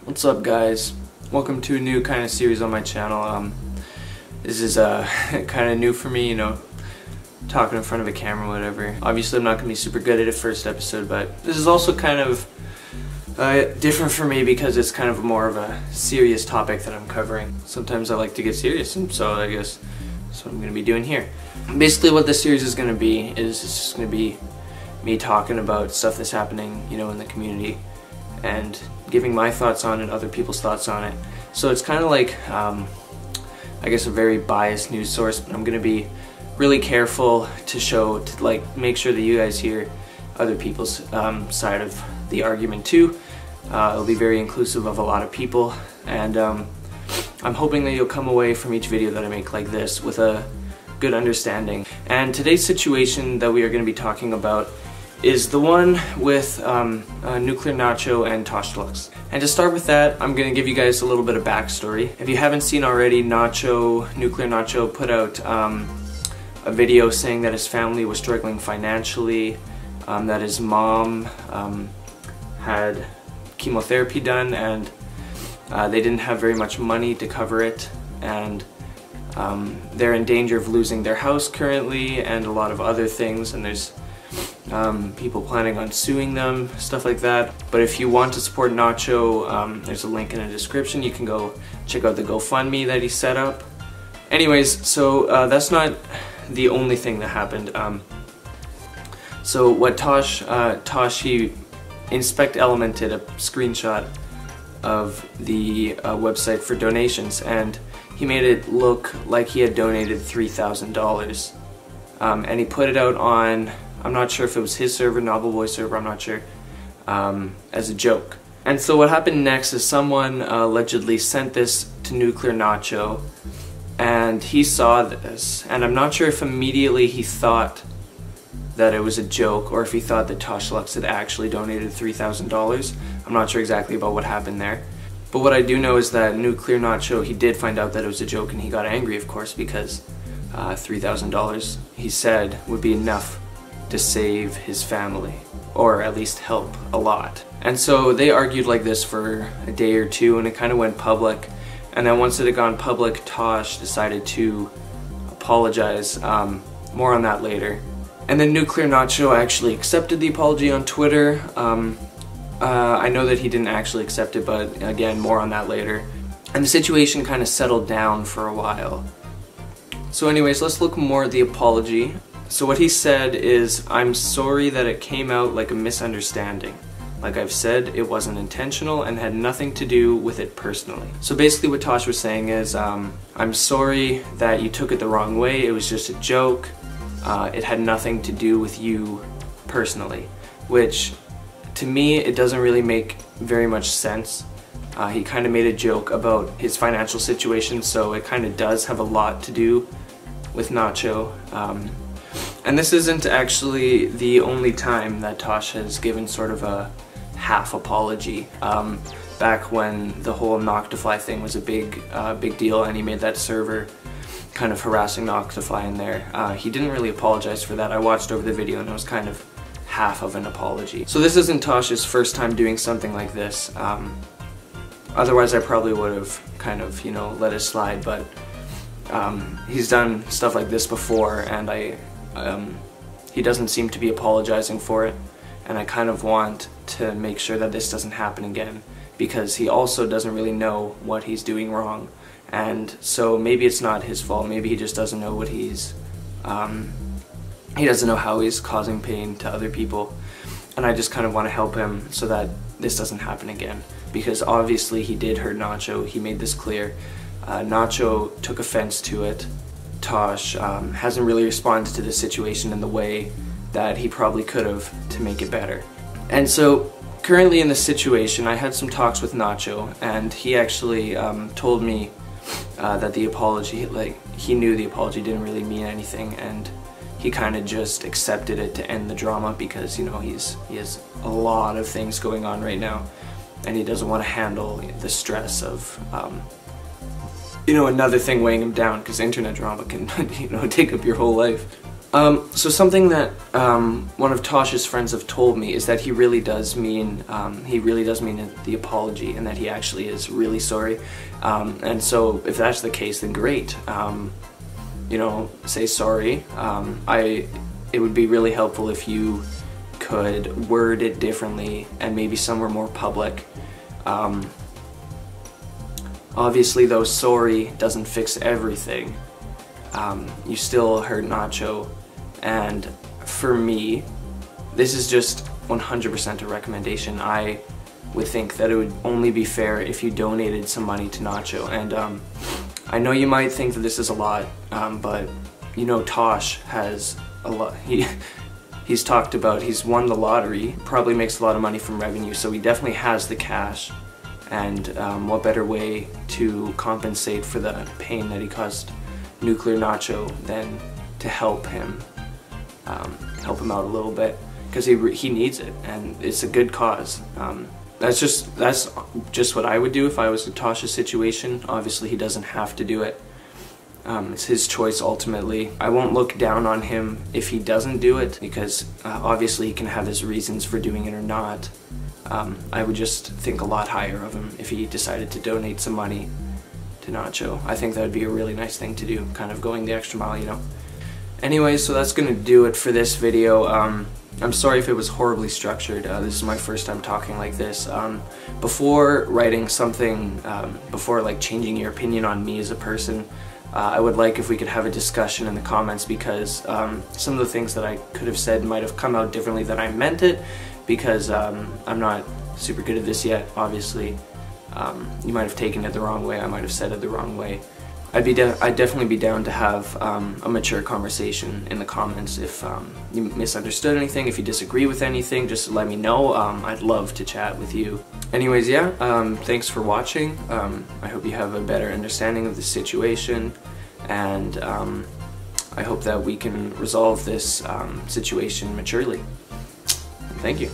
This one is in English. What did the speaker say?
What's up, guys? Welcome to a new kind of series on my channel. This is kind of new for me, you know, talking in front of a camera, whatever. Obviously I'm not going to be super good at it first episode, but this is also kind of different for me because it's kind of more of a serious topic that I'm covering. Sometimes I like to get serious, and so I guess that's what I'm going to be doing here. Basically what this series is going to be is it's just going to be me talking about stuff that's happening, you know, in the community and giving my thoughts on it, other people's thoughts on it. So it's kind of like, I guess, a very biased news source, but I'm going to be really careful to make sure that you guys hear other people's side of the argument too. It'll be very inclusive of a lot of people, and I'm hoping that you'll come away from each video that I make like this with a good understanding. And today's situation that we are going to be talking about is the one with Nuclear Nacho and ToshDeluxe. And to start with that, I'm going to give you guys a little bit of backstory. If you haven't seen already, Nuclear Nacho put out a video saying that his family was struggling financially, that his mom had chemotherapy done and they didn't have very much money to cover it, and they're in danger of losing their house currently and a lot of other things, and there's people planning on suing them, stuff like that. But if you want to support Nacho, there's a link in the description. You can go check out the GoFundMe that he set up. Anyways, so that's not the only thing that happened. So what Tosh, he Inspect Elemented a screenshot of the website for donations, and he made it look like he had donated $3,000. And he put it out on, I'm not sure if it was his server, Novel Boy server, I'm not sure, as a joke. And so what happened next is someone allegedly sent this to Nuclear Nacho, and he saw this, and I'm not sure if immediately he thought that it was a joke or if he thought that ToshDeluxe had actually donated $3,000. I'm not sure exactly about what happened there. But what I do know is that Nuclear Nacho, he did find out that it was a joke, and he got angry, of course, because $3,000, he said, would be enough to save his family, or at least help a lot. And so they argued like this for a day or two, and it kind of went public. And then once it had gone public, Tosh decided to apologize. More on that later. And then Nuclear Nacho actually accepted the apology on Twitter. I know that he didn't actually accept it, but again, more on that later. And the situation kind of settled down for a while. So anyways, let's look more at the apology. So what he said is, "I'm sorry that it came out like a misunderstanding. Like I've said, it wasn't intentional and had nothing to do with it personally." So basically what Tosh was saying is, I'm sorry that you took it the wrong way, it was just a joke. It had nothing to do with you personally, which to me, it doesn't really make very much sense. He kind of made a joke about his financial situation, so it kind of does have a lot to do with Nacho. And this isn't actually the only time that Tosh has given sort of a half apology. Back when the whole Noctify thing was a big deal, and he made that server kind of harassing Noctify in there. He didn't really apologize for that. I watched over the video and it was kind of half of an apology. So this isn't Tosh's first time doing something like this. Otherwise I probably would have kind of, you know, let it slide, but he's done stuff like this before, and he doesn't seem to be apologizing for it, and I kind of want to make sure that this doesn't happen again, because he also doesn't really know what he's doing wrong. And so maybe it's not his fault, maybe he just doesn't know what he doesn't know how he's causing pain to other people. And I just kind of want to help him so that this doesn't happen again, because obviously he did hurt Nacho, he made this clear. Nacho took offense to it. Tosh hasn't really responded to the situation in the way that he probably could have to make it better. And so currently in this situation, I had some talks with Nacho, and he actually told me that the apology, like, he knew the apology didn't really mean anything, and he kind of just accepted it to end the drama because, you know, he has a lot of things going on right now, and he doesn't want to handle the stress of, you know, another thing weighing him down, because internet drama can, you know, take up your whole life. So something that one of Tosh's friends have told me is that he really does mean the apology, and that he actually is really sorry. And so if that's the case, then great. You know, say sorry. It would be really helpful if you could word it differently and maybe somewhere more public. Obviously though, sorry doesn't fix everything. You still hurt Nacho, and for me, this is just 100% a recommendation. I would think that it would only be fair if you donated some money to Nacho, and I know you might think that this is a lot, but you know, Tosh has a lot. He's talked about, he's won the lottery, probably makes a lot of money from revenue, so he definitely has the cash. And what better way to compensate for the pain that he caused Nuclear Nacho than to help him out a little bit, because he needs it, and it's a good cause. That's just what I would do if I was in Tosh's situation. Obviously he doesn't have to do it. It's his choice ultimately. I won't look down on him if he doesn't do it, because obviously he can have his reasons for doing it or not. I would just think a lot higher of him if he decided to donate some money to Nacho. I think that would be a really nice thing to do, kind of going the extra mile, you know. Anyway, so that's gonna do it for this video. I'm sorry if it was horribly structured. This is my first time talking like this. Before writing something, before like changing your opinion on me as a person, I would like if we could have a discussion in the comments, because some of the things that I could have said might have come out differently than I meant it, because I'm not super good at this yet, obviously. You might have taken it the wrong way, I might have said it the wrong way. I'd definitely be down to have a mature conversation in the comments. If you misunderstood anything, if you disagree with anything, just let me know. I'd love to chat with you. Anyways, yeah, thanks for watching. I hope you have a better understanding of the situation, and I hope that we can resolve this situation maturely. Thank you.